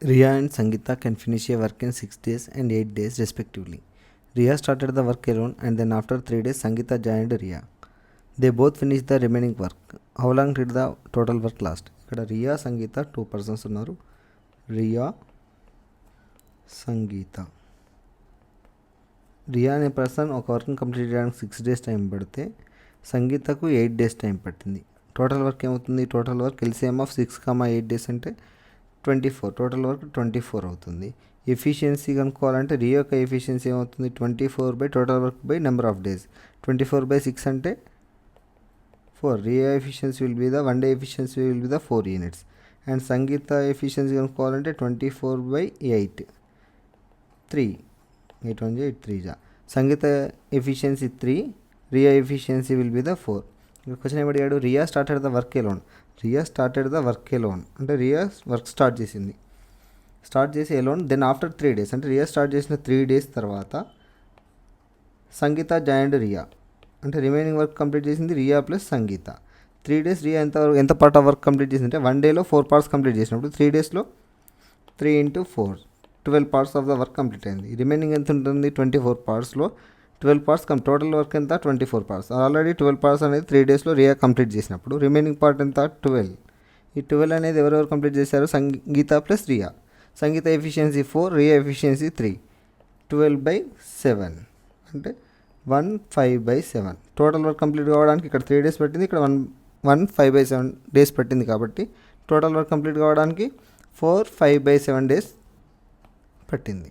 Riya and Sangeeta can finish a work in 6 days and 8 days respectively. Riya started the work alone and then after 3 days Sangeeta joined Riya. They both finished the remaining work. How long did the total work last? ఇక్కడ రియా సంగీత 2 persons ఉన్నారు. రియా సంగీత. రియా అనే person ఒక వర్క్ని complete చేయడానికి 6 days time పడితే సంగీతకు 8 days time పట్టింది. Total work ఏమవుతుంది? Total work LCM of 6, 8 days అంటే 24. టోటల్ వర్క్ 24 అవుతుంది. ఎఫిషియన్సీ కనుక్కోవాలంటే రియా యొక్క ఎఫిషియన్సీ ఏమవుతుంది? 24 by total work by number of days. 24/6 అంటే 4. Riya efficiency will be the 1 day efficiency will be the 4 units. And Sangeeta efficiency కనుక్కోవాలంటే 24/8 3. 8 1 8 3 జా. Sangeeta efficiency 3, Riya efficiency will be the 4. ఇక్కడ question ఏమి అడిగాడు? Riya started the work alone. Riya started the work alone అంటే Riya work start చేసి ఎలోన్. Then after 3 days అంటే Riya start చేసిన 3 డేస్ తర్వాత సంగీత జాయిన్డ్ రియా అంటే రిమైనింగ్ వర్క్ కంప్లీట్ చేసింది రియా ప్లస్ సంగీత. 3 డేస్ రియా ఎంత పార్ట్ ఆఫ్ వర్క్ కంప్లీట్ చేసింది అంటే 1 డేలో 4 పార్ట్స్ కంప్లీట్ చేసినప్పుడు 3 డేస్లో 3 × 4 12 parts of the work complete అయింది. రిమైనింగ్ ఎంత ఉంటుంది? 24 పార్ట్స్లో 12 పార్ట్స్ టోటల్ వర్క్ ఎంత? 24 పార్ట్స్. ఆల్రెడీ 12 పార్ట్స్ అనేది 3 డేస్లో రియా కంప్లీట్ చేసినప్పుడు రిమైనింగ్ పార్ట్ ఎంత? 12. ఈ 12 అనేది ఎవరెవరు కంప్లీట్ చేశారు? సంగీత ప్లస్ రియా. సంగీత ఎఫిషియన్సీ 4, రియా ఎఫిషియన్సీ 3. 12/7 అంటే 1/5/7. టోటల్ వర్క్ కంప్లీట్ కావడానికి ఇక్కడ 3 డేస్ పట్టింది, ఇక్కడ 1/5/7 డేస్ పట్టింది. కాబట్టి టోటల్ వర్క్ కంప్లీట్ కావడానికి 4/5/7 డేస్ పట్టింది.